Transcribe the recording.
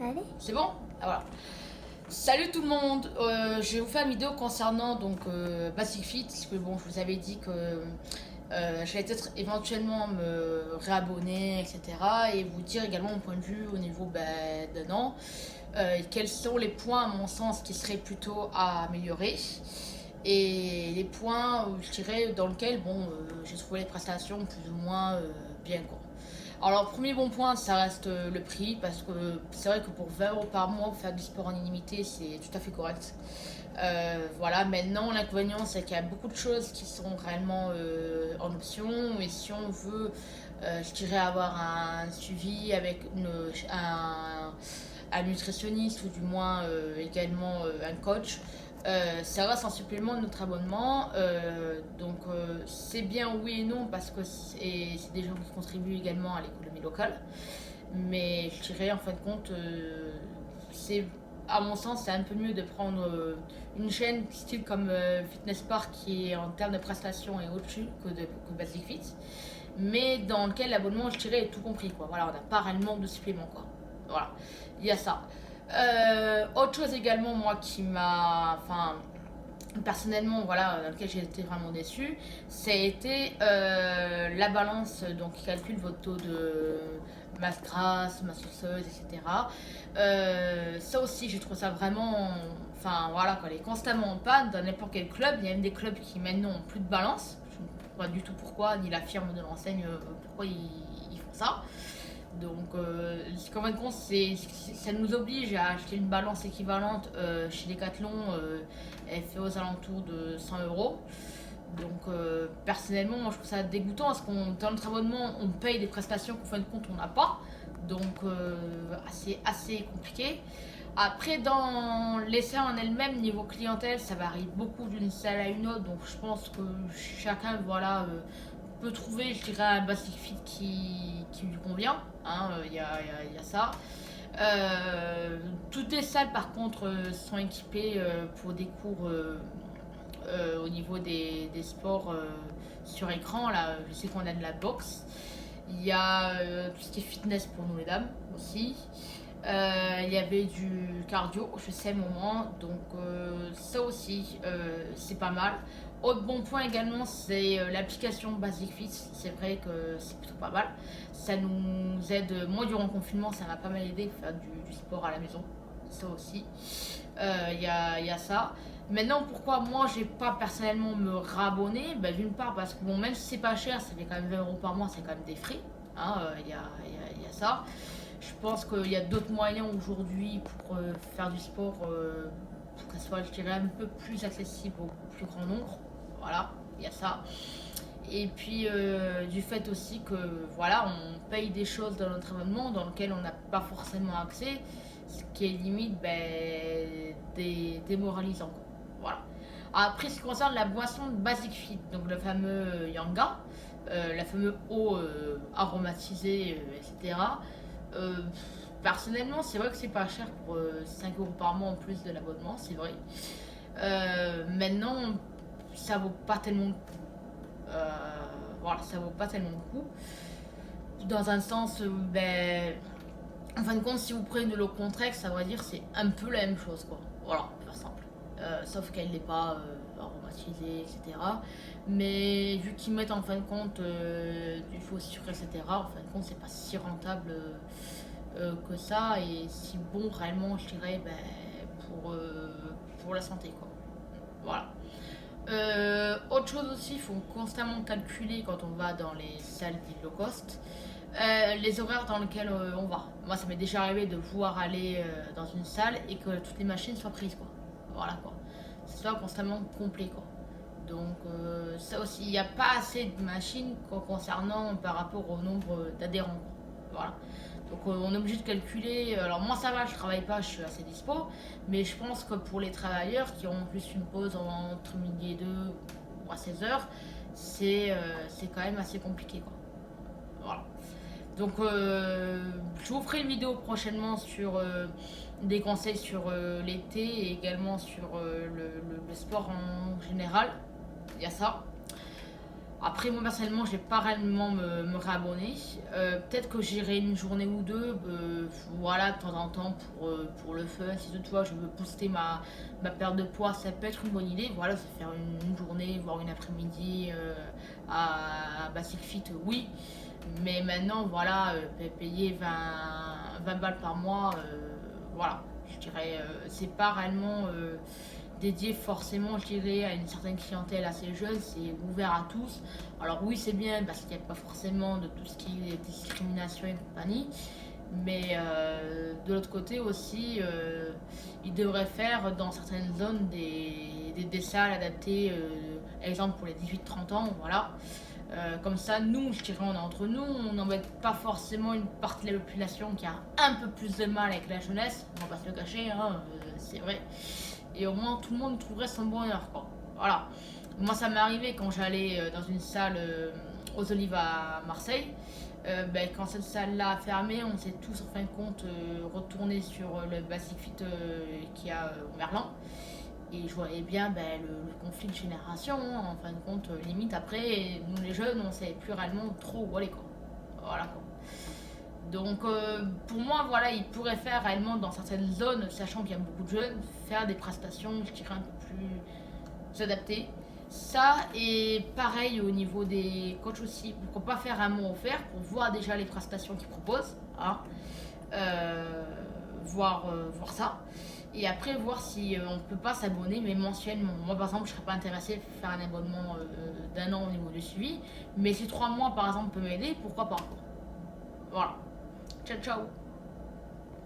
Allez. C'est bon? Ah, voilà. Salut tout le monde, je vais vous faire une vidéo concernant Basic Fit, parce que bon, je vous avais dit que j'allais peut-être éventuellement me réabonner, etc. Et vous dire également mon point de vue au niveau d'un an. Quels sont les points, à mon sens, qui seraient plutôt à améliorer. Et les points, je dirais, dans lesquels j'ai trouvé les prestations plus ou moins bien, quoi. Alors, premier bon point, ça reste le prix, parce que c'est vrai que pour 20 € par mois, faire du sport en illimité, c'est tout à fait correct. Voilà, maintenant, l'inconvénient, c'est qu'il y a beaucoup de choses qui sont réellement en option, et si on veut, je dirais, avoir un suivi avec un nutritionniste, ou du moins également un coach, ça reste un supplément de notre abonnement. C'est bien oui et non, parce que c'est des gens qui contribuent également à l'économie locale. Mais je dirais en fin de compte, c'est à mon sens, c'est un peu mieux de prendre une chaîne style comme Fitness Park, qui est en termes de prestations est au-dessus que Basic Fit, mais dans lequel l'abonnement, je dirais, est tout compris, quoi. Voilà, on n'a pas réellement de supplément, quoi. Voilà, il y a ça. Autre chose également, moi, qui m'a, enfin, personnellement, voilà, dans lequel j'ai été vraiment déçue, ça a été la balance, donc qui calcule votre taux de masse grasse, masse osseuse, etc. Ça aussi, je trouve ça vraiment, enfin voilà, quoi, elle est constamment en panne dans n'importe quel club. Il y a même des clubs qui maintenant n'ont plus de balance. Je ne sais pas du tout pourquoi, ni la firme de l'enseigne, pourquoi ils font ça. Donc, qu'en fin de compte, ça nous oblige à acheter une balance équivalente chez Decathlon. Elle fait aux alentours de 100 €. Donc, personnellement, moi je trouve ça dégoûtant, parce qu'on, dans notre abonnement, on paye des prestations qu'en fin de compte on n'a pas. Donc, assez compliqué. Après, dans les salles en elles-mêmes, niveau clientèle, ça varie beaucoup d'une salle à une autre. Donc, je pense que chacun, voilà, peut trouver, je dirais, un Basic Fit qui lui convient. Hein, y a ça. Toutes les salles, par contre, sont équipées pour des cours au niveau des sports sur écran. Là, je sais qu'on a de la boxe. Il y a tout ce qui est fitness pour nous, les dames, aussi. Il y avait du cardio, je sais, à un moment. Donc, ça aussi, c'est pas mal. Autre bon point également, c'est l'application Basic Fit. C'est vrai que c'est plutôt pas mal. Ça nous aide. Moi, durant le confinement, ça m'a pas mal aidé pour faire du sport à la maison. Ça aussi. Il y a ça. Maintenant, pourquoi moi j'ai pas personnellement me rabonner? Ben, d'une part, parce que bon, même si c'est pas cher, ça fait quand même 20 € par mois, c'est quand même des frais. Hein, il y a ça. Je pense qu'il y a d'autres moyens aujourd'hui pour faire du sport, pour que ça soit, je dirais, un peu plus accessible au plus grand nombre. Voilà, il y a ça. Et puis, du fait aussi que, voilà, on paye des choses dans notre abonnement dans lesquelles on n'a pas forcément accès, ce qui est limite démoralisant, quoi. Voilà. Après, ce qui concerne la boisson de Basic Fit, donc le fameux Yanga, la fameuse eau aromatisée, etc. Euh, Personnellement, c'est vrai que c'est pas cher pour 5 € par mois en plus de l'abonnement, c'est vrai. Maintenant, ça vaut pas tellement le coup. Euh, voilà, ça vaut pas tellement le coup. Dans un sens, en fin de compte, si vous prenez de l'eau Contrex, ça va dire c'est un peu la même chose, quoi. Voilà, pour faire simple. Sauf qu'elle n'est pas aromatisée, etc. Mais vu qu'ils mettent en fin de compte du faux sucre, etc., en fin de compte, c'est pas si rentable que ça, et si bon réellement, je dirais, pour la santé, quoi. Voilà. Autre chose aussi, il faut constamment calculer quand on va dans les salles dites low cost, les horaires dans lesquels on va. Moi, ça m'est déjà arrivé de pouvoir aller dans une salle et que toutes les machines soient prises, quoi. Voilà, quoi. C'est soit constamment complet, quoi. Donc, ça aussi, il n'y a pas assez de machines concernant par rapport au nombre d'adhérents, quoi. Voilà. Donc, on est obligé de calculer. Alors, moi, ça va, je travaille pas, je suis assez dispo. Mais je pense que pour les travailleurs qui ont en plus une pause entre midi et 2 ou à 16 h, c'est quand même assez compliqué, quoi. Voilà. Donc, je vous ferai une vidéo prochainement sur des conseils sur l'été, et également sur le sport en général. Il y a ça. Après, moi personnellement, je vais pas réellement me réabonner. Peut-être que j'irai une journée ou deux, voilà, de temps en temps pour le fun. Si toutefois je veux booster ma perte de poids, ça peut être une bonne idée. Voilà, c'est faire une journée, voire une après-midi à Basic Fit, oui. Mais maintenant, voilà, payer 20 balles par mois, voilà, je dirais, c'est pas réellement dédié forcément, je dirais, à une certaine clientèle assez jeune, c'est ouvert à tous. Alors oui, c'est bien parce qu'il n'y a pas forcément de tout ce qui est discrimination et compagnie, mais de l'autre côté aussi, ils devraient faire dans certaines zones des salles adaptées, exemple pour les 18-30 ans, voilà. Comme ça, nous, je dirais, on est entre nous, on n'embête pas forcément une partie de la population qui a un peu plus de mal avec la jeunesse, on va pas se le cacher, hein, c'est vrai. Et au moins, tout le monde trouverait son bonheur, quoi. Voilà. Moi, ça m'est arrivé quand j'allais dans une salle aux Olives à Marseille. Ben, quand cette salle-là a fermé, on s'est tous, en fin de compte, retournés sur le Basic Fit qu'il y a au Merlan. Et je voyais bien ben, le conflit de génération, hein, en fin de compte, limite après, nous les jeunes, on savait plus réellement trop où aller, quoi. Voilà, quoi. Donc pour moi, voilà, ils pourraient faire réellement dans certaines zones, sachant qu'il y a beaucoup de jeunes, faire des prestations, je dirais, un peu plus adaptées. Ça, et pareil au niveau des coachs aussi, pourquoi pas faire un mois offert pour voir déjà les prestations qu'ils proposent, hein, voir ça. Et après, voir si on peut pas s'abonner, mais mensuellement. Moi, par exemple, je serais pas intéressée à faire un abonnement d'un an au niveau du suivi. Mais si 3 mois, par exemple, peut m'aider, pourquoi pas. Voilà. Ciao, ciao.